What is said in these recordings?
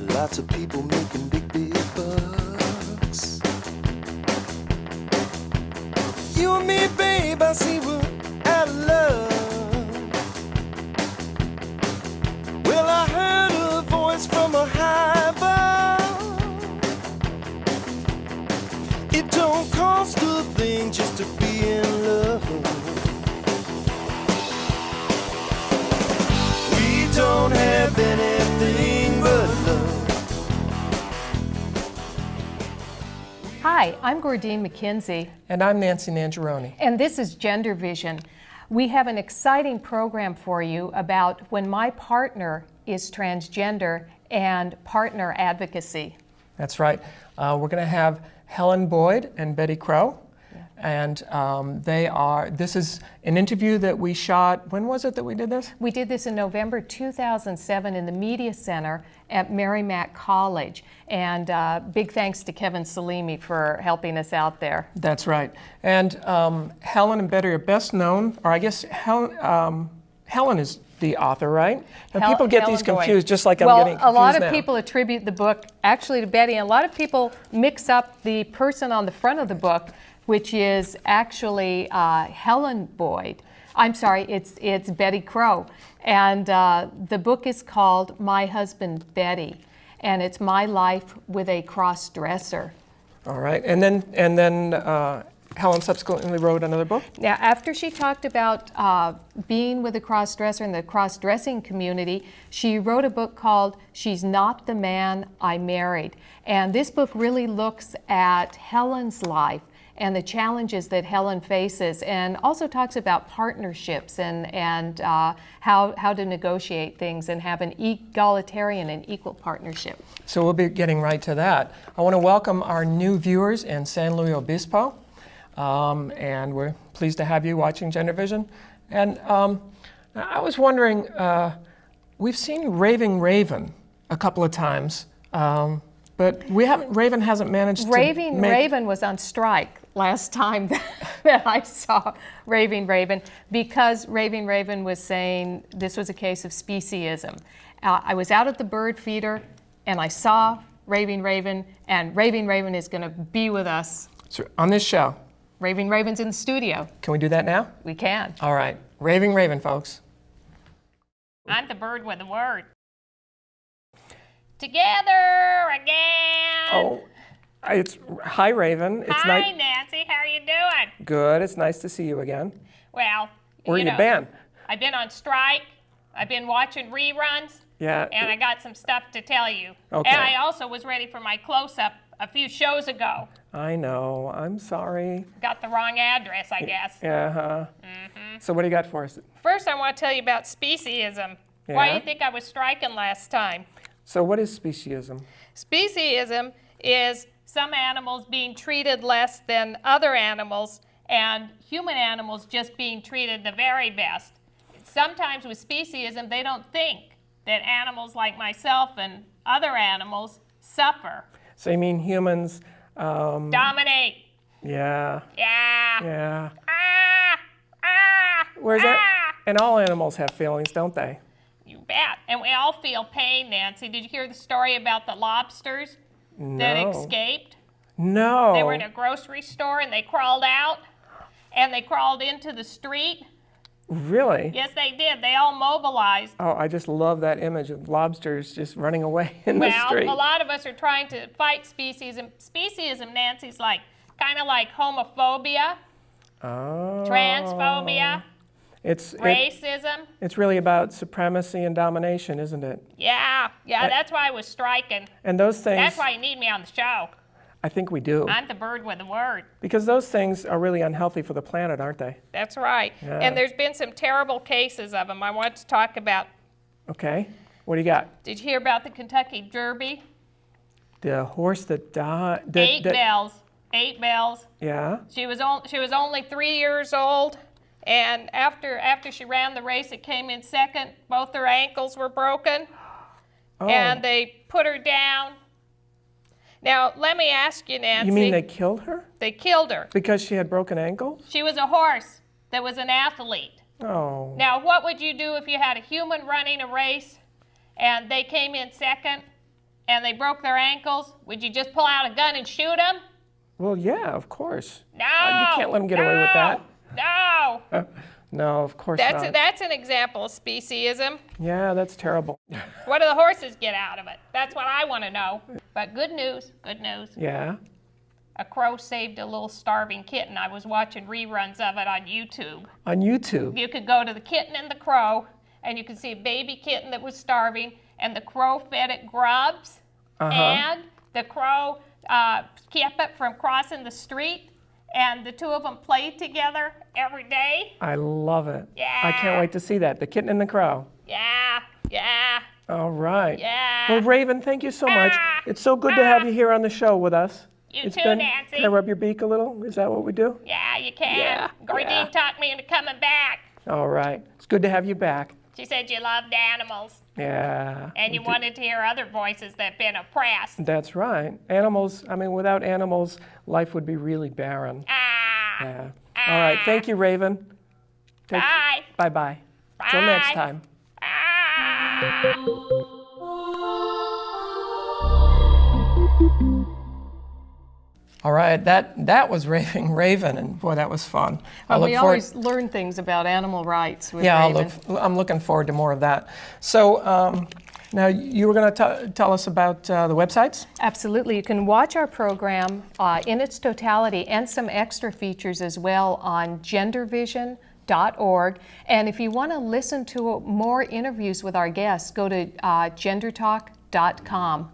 Lots of people making big, big bucks. You and me, babe, I see we're out of love. Well, I heard a voice from a high above. It don't cost a thing just to be in love. We don't have anything but love. Hi, I'm Gordine McKenzie. And I'm Nancy Nangeroni. And this is GenderVision. We have an exciting program for you about when my partner is transgender and partner advocacy. That's right. We're going to have Helen Boyd and Betty Crow. And this is an interview that we shot, when was it that we did this? We did this in November 2007 in the Media Center at Merrimack College. And big thanks to Kevin Salimi for helping us out there. That's right. And Helen and Betty are best known, or I guess Helen is the author, right? And people get these confused, just like I'm getting confused now. Well, a lot of people attribute the book actually to Betty, and a lot of people mix up the person on the front of the book, which is actually Helen Boyd. I'm sorry, it's Betty Crow. And the book is called My Husband, Betty, and it's my life with a cross-dresser. All right, and then Helen subsequently wrote another book? Now, after she talked about being with a cross-dresser in the cross-dressing community, she wrote a book called She's Not the Man I Married. And this book really looks at Helen's life and the challenges that Helen faces, and also talks about partnerships and how to negotiate things and have an egalitarian and equal partnership. So we'll be getting right to that. I want to welcome our new viewers in San Luis Obispo, and we're pleased to have you watching GenderVision. And I was wondering, we've seen Raving Raven a couple of times, but Raven hasn't managed to Raven was on strike last time that I saw Raving Raven, because Raving Raven was saying this was a case of speciesism. I was out at the bird feeder and I saw Raving Raven, and Raving Raven is going to be with us. So on this show. Raving Raven's in the studio. Can we do that now? We can. All right. Raving Raven, folks. I'm the bird with the word. Together again. Oh, hi, Raven. Hi, Nancy. How are you doing? Good. It's nice to see you again. Well, Where you been? I've been on strike. I've been watching reruns. Yeah. And I got some stuff to tell you. Okay. And I also was ready for my close-up a few shows ago. I know. I'm sorry. Got the wrong address, I guess. Uh-huh. So what do you got for us? First, I want to tell you about speciesism. Yeah? Why do you think I was striking last time? So what is speciesism? Speciesism is some animals being treated less than other animals, and human animals just being treated the very best. Sometimes with speciesism, they don't think that animals like myself and other animals suffer. So you mean humans... Dominate. Yeah. Yeah. Yeah. Ah! Where's that? And all animals have feelings, don't they? You bet. And we all feel pain, Nancy. Did you hear the story about the lobsters that escaped? No. They were in a grocery store and they crawled out and they crawled into the street. Really? Yes, they did. They all mobilized. Oh, I just love that image of lobsters just running away in the street. Well, a lot of us are trying to fight speciesism. Speciesism, Nancy's kind of like homophobia, transphobia, racism. It's really about supremacy and domination, isn't it? Yeah, that's why I was striking. And those things... That's why you need me on the show. I think we do. I'm the bird with the word. Because those things are really unhealthy for the planet, aren't they? That's right. Yeah. And there's been some terrible cases of them I want to talk about. Okay. What do you got? Did you hear about the Kentucky Derby? The horse that died... 8 bells. 8 bells. Yeah. She was only 3 years old, and after she ran the race, it came in second. Both her ankles were broken, and they put her down. Now, let me ask you, Nancy. You mean they killed her? They killed her. Because she had broken ankles? She was a horse that was an athlete. Oh. Now, what would you do if you had a human running a race and they came in second and they broke their ankles? Would you just pull out a gun and shoot them? Well, yeah, of course. No. You can't let them get away with that. No. No, of course not. That's an example of speciesism. Yeah, that's terrible. What do the horses get out of it? That's what I want to know. But good news, good news. Yeah. A crow saved a little starving kitten. I was watching reruns of it on YouTube. On YouTube? You could go to The Kitten and the Crow, and you could see a baby kitten that was starving, and the crow fed it grubs, and the crow kept it from crossing the street, and the two of them played together every day. I love it. Yeah. I can't wait to see that. The Kitten and the Crow. Yeah, yeah. All right. Yeah. Well, Raven, thank you so much. It's so good to have you here on the show with us. You too, Nancy. Can I rub your beak a little? Is that what we do? Yeah, you can. Yeah, Gordine yeah. talked me into coming back. All right. It's good to have you back. She said you loved animals, Yeah. and you wanted to hear other voices that have been oppressed. That's right. Animals, I mean, without animals, life would be really barren. Yeah. All right. Thank you, Raven. Bye. Bye-bye. Till next Bye. time. All right, that was Raven, and boy, that was fun. Well, we always learn things about animal rights with Raven. I'm looking forward to more of that. So now you were going to tell us about the websites? Absolutely. You can watch our program in its totality and some extra features as well on GenderVision.org. And if you want to listen to more interviews with our guests, go to gendertalk.com.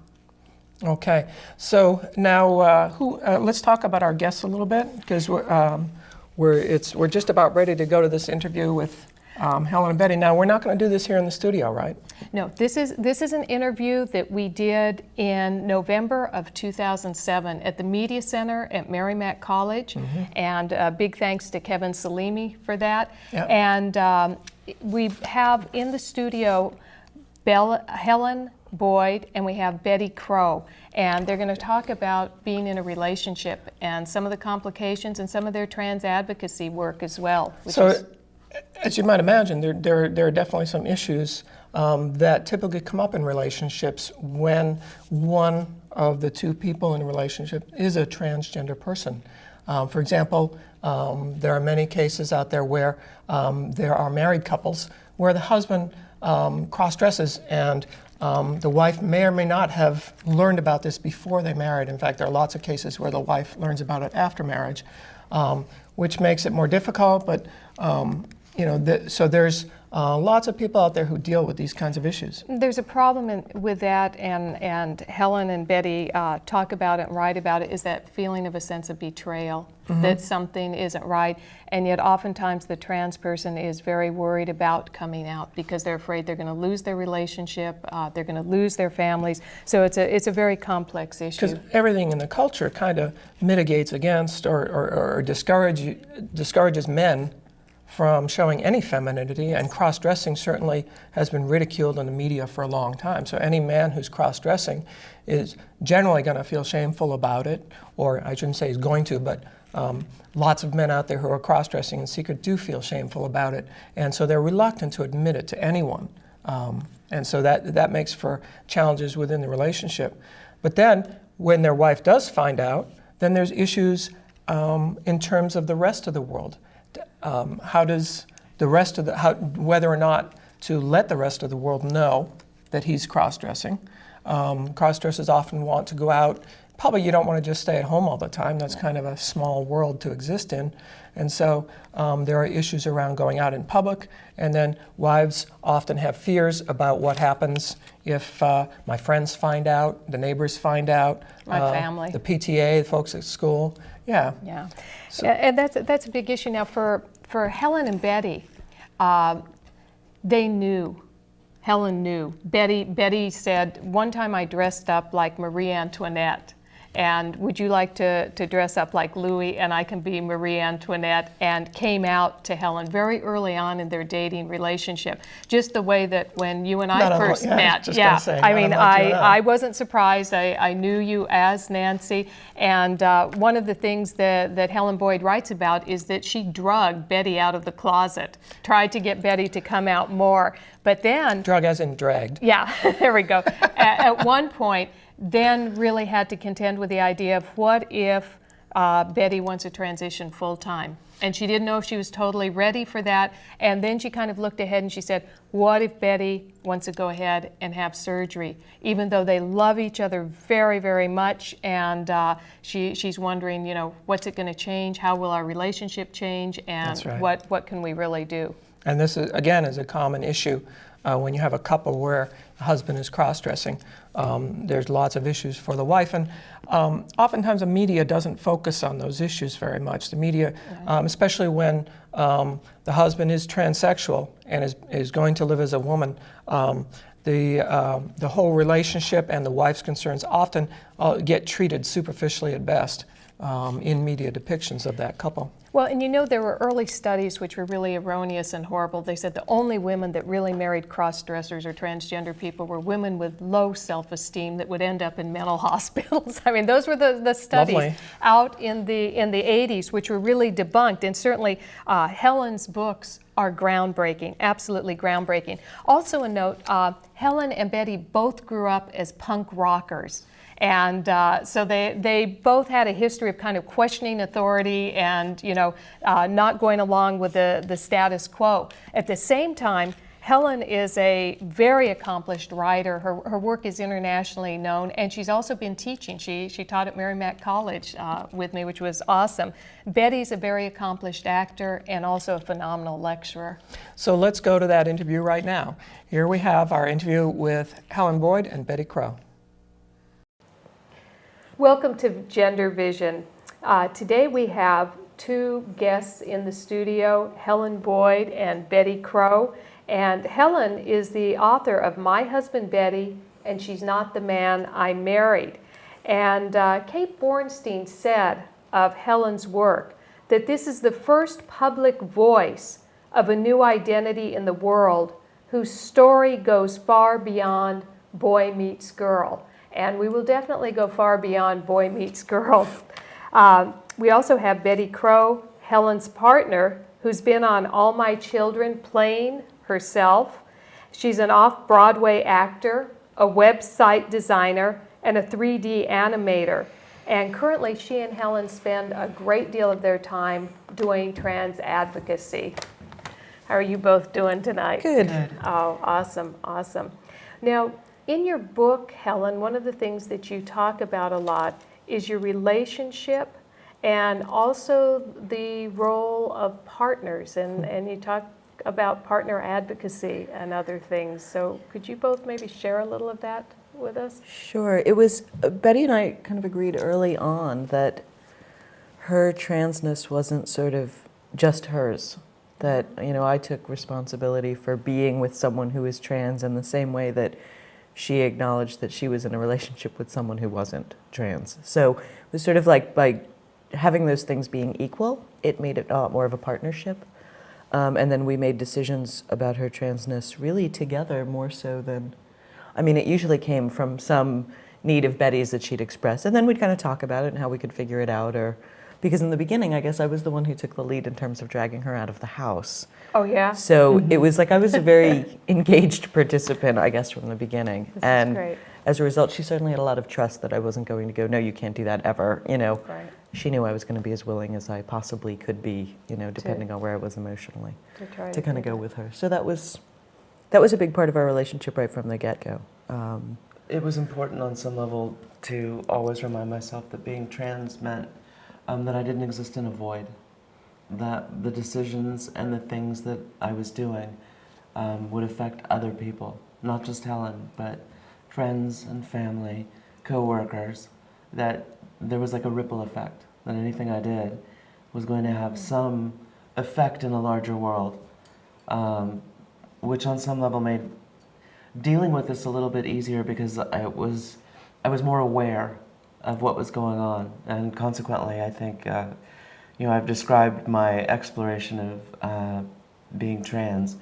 Okay, so now let's talk about our guests a little bit, because we're just about ready to go to this interview with Helen and Betty. Now, we're not going to do this here in the studio, right? No, this is an interview that we did in November of 2007 at the Media Center at Merrimack College, and big thanks to Kevin Salimi for that. Yep. And we have in the studio Helen Boyd, and we have Betty Crow, and they're going to talk about being in a relationship and some of the complications and some of their trans advocacy work as well. As you might imagine, there are definitely some issues that typically come up in relationships when one of the two people in a relationship is a transgender person. For example, there are many cases out there where there are married couples where the husband cross-dresses, and the wife may or may not have learned about this before they married. In fact, there are lots of cases where the wife learns about it after marriage, which makes it more difficult. But so there's lots of people out there who deal with these kinds of issues. There's a problem with that, and Helen and Betty talk about it and write about it, is that feeling of a sense of betrayal, that something isn't right, and yet oftentimes the trans person is very worried about coming out because they're afraid they're going to lose their relationship, they're going to lose their families, so it's a very complex issue. Because everything in the culture kind of mitigates against or discourages men from showing any femininity, and cross-dressing certainly has been ridiculed in the media for a long time. So any man who's cross-dressing is generally going to feel shameful about it, or I shouldn't say he's going to, but lots of men out there who are cross-dressing in secret do feel shameful about it, and so they're reluctant to admit it to anyone. And so that makes for challenges within the relationship. But then, when their wife does find out, then there's issues in terms of the rest of the world. How does the rest of whether or not to let the rest of the world know that he's cross-dressing. Cross-dressers often want to go out. Probably you don't want to just stay at home all the time. That's kind of a small world to exist in. And so there are issues around going out in public. And then wives often have fears about what happens if my friends find out, the neighbors find out, my family, the PTA, the folks at school. Yeah. Yeah. So, and that's a big issue now for Helen and Betty. They knew. Helen knew. Betty said, one time I dressed up like Marie Antoinette. and would you like to dress up like Louis and I can be Marie Antoinette, and came out to Helen very early on in their dating relationship. Just the way that when you and I first met. I mean, I wasn't surprised. I knew you as Nancy, and one of the things that Helen Boyd writes about is that she drugged Betty out of the closet, tried to get Betty to come out more, but then... Drug as in dragged. Yeah, there we go. At one point, then really had to contend with the idea of what if Betty wants to transition full-time. And she didn't know if she was totally ready for that. And then she kind of looked ahead and she said, what if Betty wants to go ahead and have surgery? Even though they love each other very, very much, and she's wondering, you know, what's it going to change? How will our relationship change? And what can we really do? And this, is, again, is a common issue when you have a couple where the husband is cross-dressing. There's lots of issues for the wife, and oftentimes the media doesn't focus on those issues very much. The media, especially when the husband is transsexual and is going to live as a woman, the whole relationship and the wife's concerns often get treated superficially at best in media depictions of that couple. Well, and you know, there were early studies which were really erroneous and horrible. They said the only women that really married cross-dressers or transgender people were women with low self-esteem that would end up in mental hospitals. I mean, those were the studies out in the 80s, which were really debunked. And certainly Helen's books are groundbreaking, absolutely groundbreaking. Also a note, Helen and Betty both grew up as punk rockers. And so they both had a history of kind of questioning authority and, you know, not going along with the status quo. At the same time, Helen is a very accomplished writer. Her work is internationally known, and she's also been teaching. She taught at Merrimack College with me, which was awesome. Betty's a very accomplished actor and also a phenomenal lecturer. So let's go to that interview right now. Here we have our interview with Helen Boyd and Betty Crow. Welcome to GenderVision. Today we have two guests in the studio, Helen Boyd and Betty Crow. And Helen is the author of My Husband Betty, and She's Not the Man I Married. And Kate Bornstein said of Helen's work that this is the first public voice of a new identity in the world whose story goes far beyond boy meets girl. And we will definitely go far beyond boy meets girl. We also have Betty Crow, Helen's partner, who's been on All My Children playing herself. She's an off-Broadway actor, a website designer, and a 3D animator. And currently, she and Helen spend a great deal of their time doing trans advocacy. How are you both doing tonight? Good. Oh, awesome, awesome. Now, in your book, Helen, one of the things that you talk about a lot is your relationship and also the role of partners, and you talk about partner advocacy and other things. So could you both maybe share a little of that with us? Sure. It was, Betty and I kind of agreed early on that her transness wasn't sort of just hers. That, you know, I took responsibility for being with someone who is trans in the same way that she acknowledged that she was in a relationship with someone who wasn't trans. So it was sort of like by having those things being equal, it made it a lot more of a partnership. And then we made decisions about her transness really together more so than, I mean, it usually came from some need of Betty's that she'd express, and then we'd kind of talk about it and how we could figure it out, or because in the beginning, I guess I was the one who took the lead in terms of dragging her out of the house. Oh, yeah? So it was like I was a very engaged participant, I guess, from the beginning. This is great. As a result, she certainly had a lot of trust that I wasn't going to go, no, you can't do that ever, you know. Right. She knew I was going to be as willing as I possibly could be, you know, depending on where I was emotionally, to kind of go with her. So that was a big part of our relationship right from the get-go. It was important on some level to always remind myself that being trans meant that I didn't exist in a void, that the decisions and the things that I was doing would affect other people, not just Helen, but friends and family, co-workers, that there was like a ripple effect, that anything I did was going to have some effect in a larger world, which on some level made dealing with this a little bit easier because I was more aware of what was going on, and consequently, I think I've described my exploration of being trans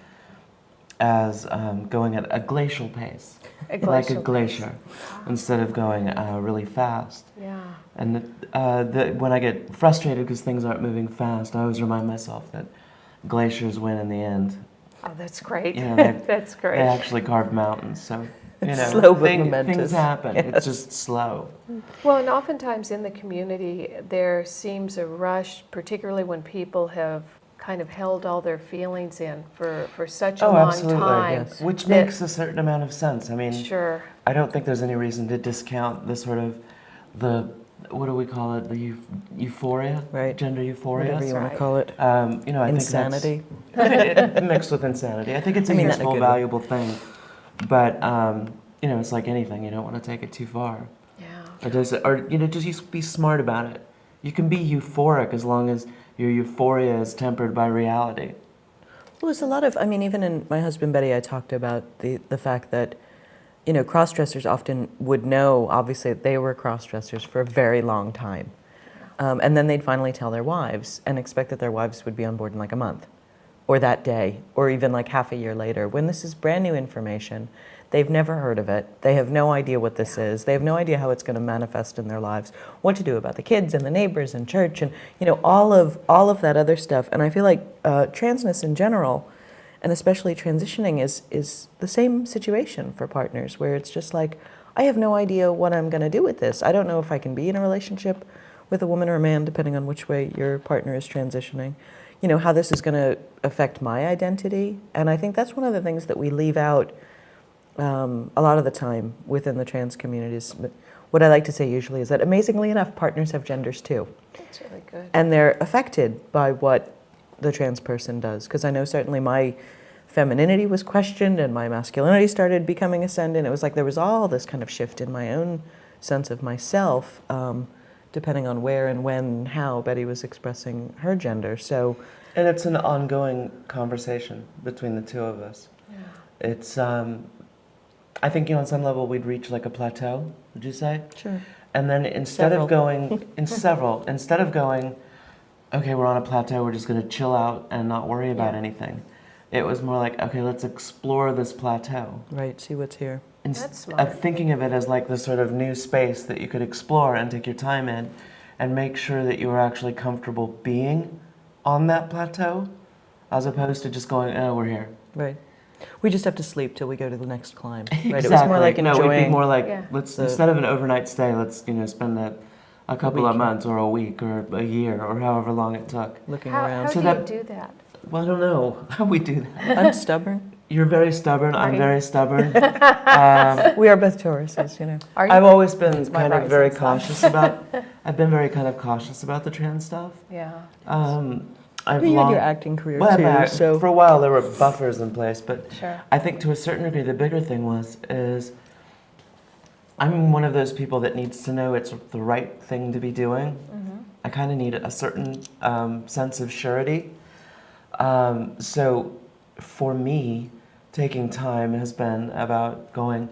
as going at a glacial pace, like a glacier, instead of going really fast. Yeah. And when I get frustrated because things aren't moving fast, I always remind myself that glaciers win in the end. Oh, that's great. That's great. They actually carve mountains, so slow but momentous. Things happen. Yes. It's just slow. Well, and oftentimes in the community, there seems a rush, particularly when people have kind of held all their feelings in for such a long absolutely. time. Yes. Which that- makes a certain amount of sense. I mean, Sure. I don't think there's any reason to discount the sort of what do we call it? The euphoria, Right. Gender euphoria. Whatever you want right. to call it. I Insanity. think that's mixed with insanity. I think it's a mean that in a useful, good way. valuable thing, but it's like anything. You don't want to take it too far. Yeah. Just be smart about it. You can be euphoric as long as your euphoria is tempered by reality. Well, there's a lot of, even in My Husband Betty, I talked about the fact that, cross-dressers often would know, obviously, that they were cross-dressers for a very long time. And then they'd finally tell their wives and expect that their wives would be on board in like a month, or that day, or even like half a year later. When this is brand new information, they've never heard of it. They have no idea what this is. They have no idea how it's going to manifest in their lives, what to do about the kids and the neighbors and church and all of that other stuff. And I feel like transness in general, and especially transitioning, is the same situation for partners, where it's just like, I have no idea what I'm going to do with this. I don't know if I can be in a relationship with a woman or a man, depending on which way your partner is transitioning. How this is going to affect my identity. And I think that's one of the things that we leave out a lot of the time within the trans communities. But what I like to say usually is that, amazingly enough, partners have genders too. That's really good. And they're affected by what the trans person does. Because I know certainly my femininity was questioned and my masculinity started becoming ascendant. It was like there was all this kind of shift in my own sense of myself, depending on where and when and how Betty was expressing her gender. So, And it's an ongoing conversation between the two of us. Yeah. It's, I think, on some level we'd reach like a plateau, would you say? sure. And then instead Several. of going, instead of going, okay, we're on a plateau, we're just going to chill out and not worry about anything. It was more like, okay, let's explore this plateau. Right, see what's here. That's smart. Of thinking of it as like this sort of new space that you could explore and take your time in and make sure that you were actually comfortable being on that plateau, as opposed to just going, oh, we're here. Right. We just have to sleep till we go to the next climb. Right? Exactly. It was more like no, it'd enjoying. be more like, Yeah. let's, the- instead of an overnight stay, let's, spend a couple of week. months or a week or a year or however long it took. looking How around. do So you that- do that? Well, I don't know how we do that. I'm stubborn. You're very stubborn. I'm Right. very stubborn. We are both Tauruses, Are you? I've always been my kind of very rising sign. cautious about. I've been very kind of cautious about the trans stuff. Yeah. I've You had long, your acting career well, too, so for a while there were buffers in place, but Sure. I think to a certain degree the bigger thing is I'm one of those people that needs to know it's the right thing to be doing. I kind of need a certain sense of surety. So for me, taking time has been about going,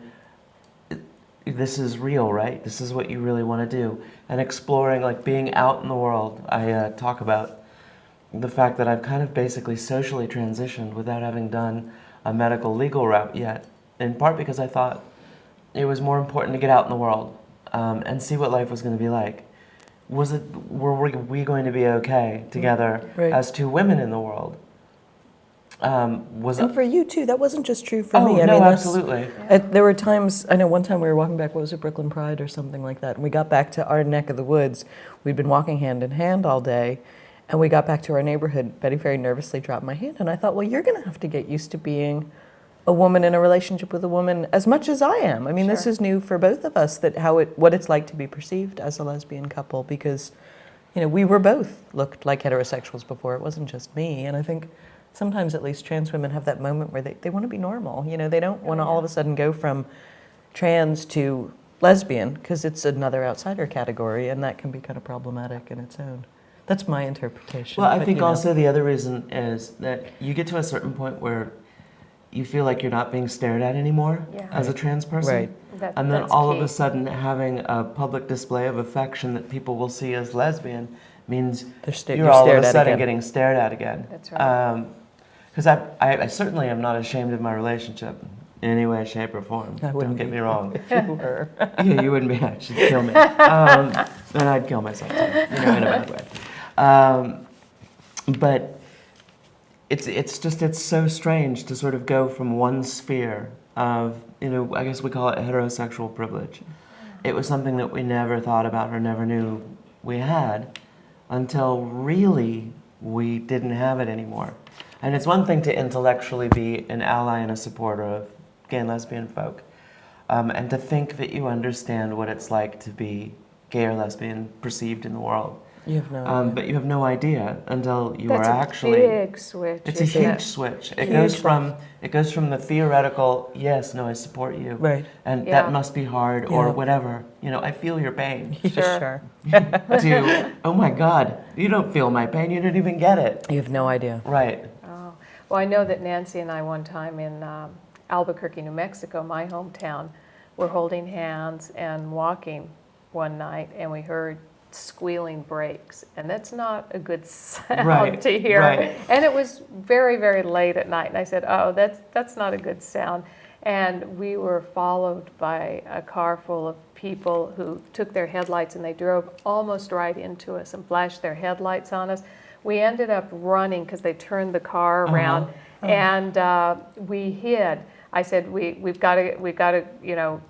this is real, right? This is what you really want to do. And exploring, like being out in the world. I talk about the fact that I've kind of basically socially transitioned without having done a medical legal route yet, in part because I thought it was more important to get out in the world and see what life was going to be like. Were we going to be okay together Right. as two women in the world? and for you too. That wasn't just true for Oh, me. I no, mean, that's- absolutely. There were times, I know one time we were walking back, what was it, Brooklyn Pride or something like that, and we got back to our neck of the woods. We'd been walking hand in hand all day, and we got back to our neighborhood. Betty very nervously dropped my hand, and I thought, well, you're going to have to get used to being a woman in a relationship with a woman as much as I am. I mean, this Sure. is new for both of us, that what it's like to be perceived as a lesbian couple, because, we were both looked like heterosexuals before. It wasn't just me, and I think sometimes at least trans women have that moment where they want to be normal. They don't want to all of a sudden go from trans to lesbian, because it's another outsider category, and that can be kind of problematic in its own. That's my interpretation. Well, I but, think also the other reason is that you get to a certain point where you feel like you're not being stared at anymore as a trans person. Right. And then That's all of key. a sudden having a public display of affection that people will see as lesbian means You're you're all of stared a at sudden again. getting stared at again. That's right. Because I certainly am not ashamed of my relationship in any way, shape, or form. I wouldn't Don't get be. me wrong. You were. Yeah, you wouldn't be. She'd kill me. And I'd kill myself too, in a bad way. But it's so strange to sort of go from one sphere of, I guess we call it heterosexual privilege. It was something that we never thought about or never knew we had until really we didn't have it anymore. And it's one thing to intellectually be an ally and a supporter of gay and lesbian folk, and to think that you understand what it's like to be gay or lesbian perceived in the world. You have no idea. But you have no idea until you That's are a actually. big switch. It's a isn't huge it? switch. It Huge goes from the theoretical, yes, no, I support you, Right. and Yeah. that must be hard Yeah. or whatever. I feel your pain. Sure. To, oh my God, you don't feel my pain. You don't even get it. You have no idea. Right. Oh. Well, I know that Nancy and I one time in Albuquerque, New Mexico, my hometown, were holding hands and walking one night, and we heard squealing brakes, and that's not a good sound Right, to hear. right. And it was very, very late at night, and I said, "Oh, that's not a good sound." And we were followed by a car full of people who took their headlights and they drove almost right into us and flashed their headlights on us. We ended up running because they turned the car around, and we hid. I said, we've got to,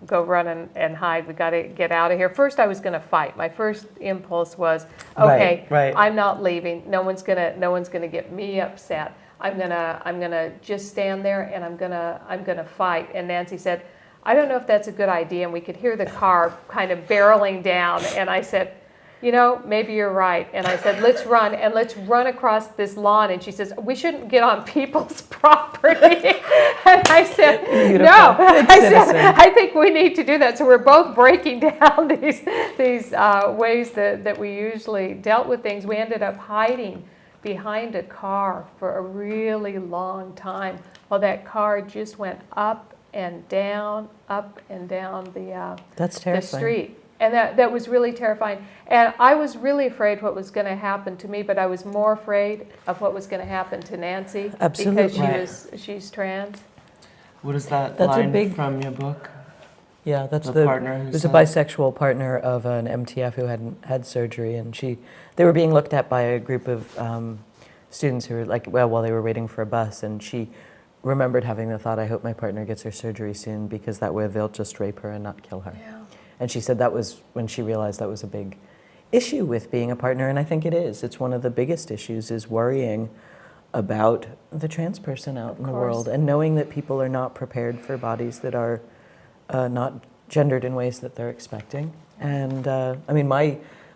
go run and hide. We've got to get out of here. First, I was going to fight. My first impulse was, okay, Right. I'm not leaving. No one's gonna get me upset. I'm gonna just stand there and I'm gonna fight. And Nancy said, I don't know if that's a good idea. And we could hear the car kind of barreling down. And I said, maybe you're right. And I said, let's run across this lawn. And she says, we shouldn't get on people's property. And I said, Beautiful. no. I citizen. said, I think we need to do that. So we're both breaking down these ways that we usually dealt with things. We ended up hiding behind a car for a really long time while that car just went up and down the That's the terrifying. street. And that was really terrifying. And I was really afraid what was going to happen to me, but I was more afraid of what was going to happen to Nancy. Absolutely. Because she's trans. What is that That's a line big- from your book? Yeah, that's The partner who there's a said- bisexual partner of an MTF who hadn't had surgery, and they were being looked at by a group of students who were while they were waiting for a bus, and she remembered having the thought, I hope my partner gets her surgery soon because that way they'll just rape her and not kill her. Yeah. And she said that was when she realized that was a big issue with being a partner, and I think it is. It's one of the biggest issues is worrying about the trans person out in the world and knowing that people are not prepared for bodies that are not gendered in ways that they're expecting. And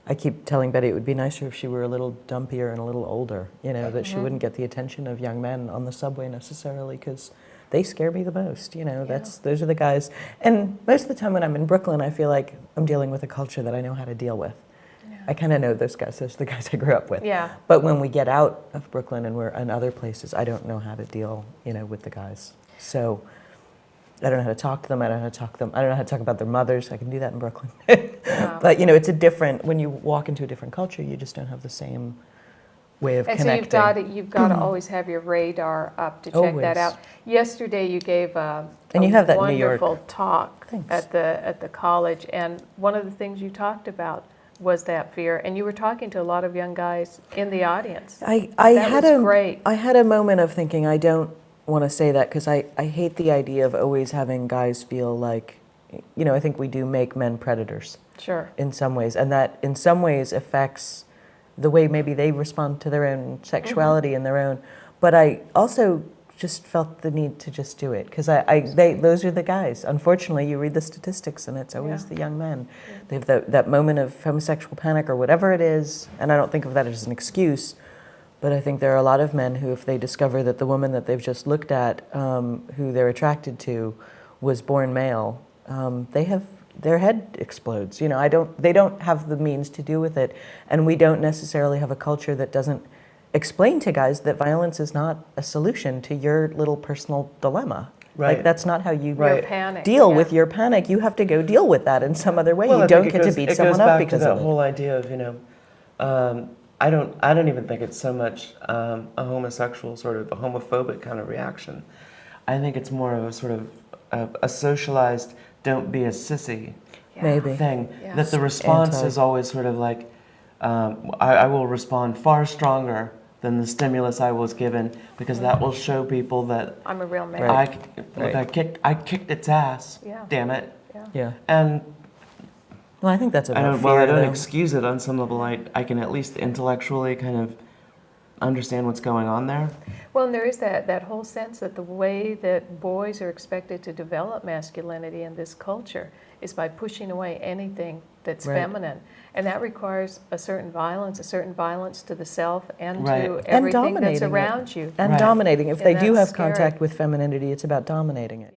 I keep telling Betty it would be nicer if she were a little dumpier and a little older, that she wouldn't get the attention of young men on the subway necessarily, because they scare me the most. Those are the guys. And most of the time when I'm in Brooklyn, I feel like I'm dealing with a culture that I know how to deal with. Yeah. I kind of know those guys. Those are the guys I grew up with. Yeah. But when we get out of Brooklyn and we're in other places, I don't know how to deal, with the guys. So I don't know how to talk to them. I don't know how to talk to them. I don't know how to talk about their mothers. I can do that in Brooklyn. Wow. But it's a different, when you walk into a different culture, you just don't have the same way of And connecting. so you've got to always have your radar up to check that Always. out. Yesterday you gave a you have that in New York. wonderful talk Thanks. at the college, and one of the things you talked about was that fear, and you were talking to a lot of young guys in the audience. I That had was great. I had a moment of thinking, I don't want to say that because I hate the idea of always having guys feel like, I think we do make men predators Sure. in some ways, and that in some ways affects the way maybe they respond to their own sexuality and their own. But I also just felt the need to just do it because those are the guys. Unfortunately, you read the statistics and it's always the young men. They have that moment of homosexual panic or whatever it is, and I don't think of that as an excuse. But I think there are a lot of men who, if they discover that the woman that they've just looked at, who they're attracted to, was born male, their head explodes. They don't have the means to deal with it, and we don't necessarily have a culture that doesn't explain to guys that violence is not a solution to your little personal dilemma. Right. Like, that's not how you Right. Panic. deal yeah. with your panic. You have to go deal with that in some other way. Well, You I think don't it get goes- to beat it someone goes up back because to that of it. whole idea of, I don't even think it's so much a homosexual sort of a homophobic kind of reaction. I think it's more of a sort of a socialized don't be a sissy Maybe. thing. Yeah. That the response Anti. is always sort of like, I will respond far stronger than the stimulus I was given because that will show people that I'm a real man. Right. I kicked its ass. Yeah. Damn it. Yeah. And Well, I think that's about fear, while I don't though. excuse it on some level, I can at least intellectually kind of understand what's going on there. Well, and there is that whole sense that the way that boys are expected to develop masculinity in this culture is by pushing away anything that's Right. feminine. And that requires a certain violence to the self and Right. to And everything that's dominating it. around you. And Right. dominating. If And they do that's have scary. contact with femininity, it's about dominating it.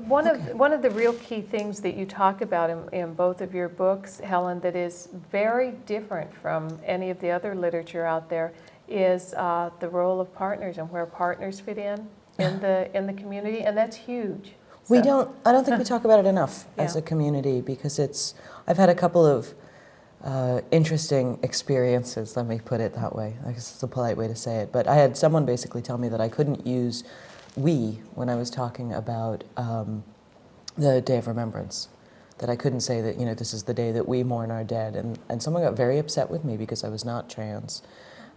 One of the real key things that you talk about in both of your books, Helen, that is very different from any of the other literature out there is the role of partners and where partners fit in the community, and that's huge. I So- don't think we talk about it enough as Yeah. a community because I've had a couple of interesting experiences, let me put it that way. I guess it's a polite way to say it. But I had someone basically tell me that I couldn't use we when I was talking about the Day of Remembrance. That I couldn't say that, this is the day that we mourn our dead. And someone got very upset with me because I was not trans.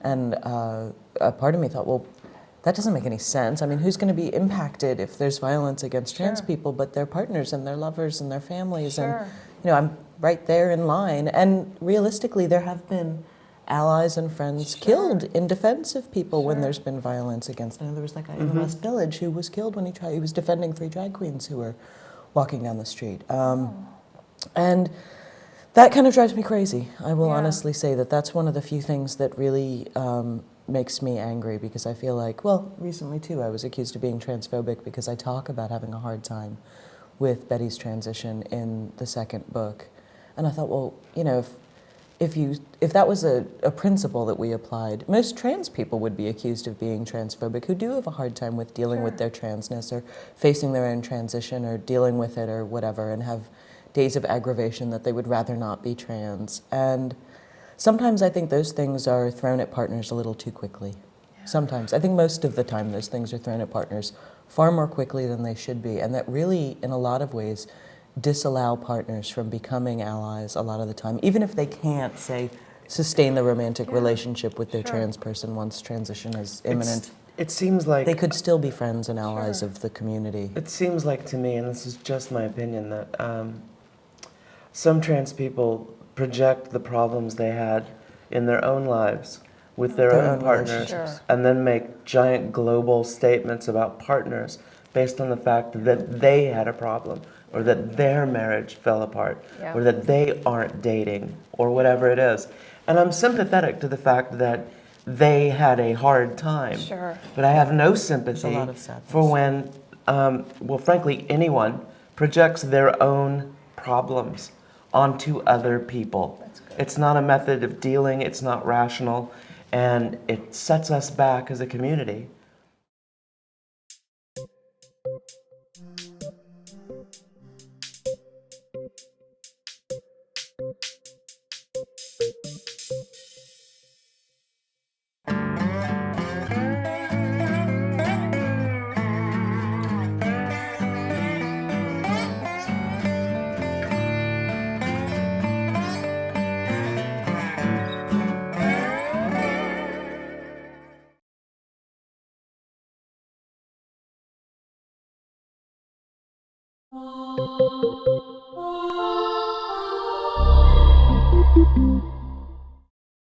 And a part of me thought, well, that doesn't make any sense. I mean, who's going to be impacted if there's violence against trans Sure. people, but their partners and their lovers and their families? Sure. And, I'm right there in line. And realistically, there have been allies and friends killed in defense of people when there's been violence against them. There was that guy in the West Village who was killed when he was defending 3 drag queens who were walking down the street. And that kind of drives me crazy. I will Yeah. honestly say that that's one of the few things that really makes me angry because I feel like, well, recently too, I was accused of being transphobic because I talk about having a hard time with Betty's transition in the second book. And I thought, well, if that was a principle that we applied, most trans people would be accused of being transphobic who do have a hard time with dealing with their transness or facing their own transition or dealing with it or whatever and have days of aggravation that they would rather not be trans. And sometimes I think those things are thrown at partners a little too quickly. Sometimes. I think most of the time those things are thrown at partners far more quickly than they should be, and that really, in a lot of ways, disallow partners from becoming allies a lot of the time, even if they can't, say, sustain the romantic relationship with their trans person once transition is imminent. It seems like They could still be friends and allies of the community. It seems like to me, and this is just my opinion, that some trans people project the problems they had in their own lives with their Their own own partners, relationships. and then make giant global statements about partners based on the fact that they had a problem, or that their marriage fell apart, Yeah. or that they aren't dating, or whatever it is. And I'm sympathetic to the fact that they had a hard time. Sure. But I have no sympathy lot of sadness. for when, well, frankly, anyone projects their own problems onto other people. It's not a method of dealing, it's not rational, and it sets us back as a community.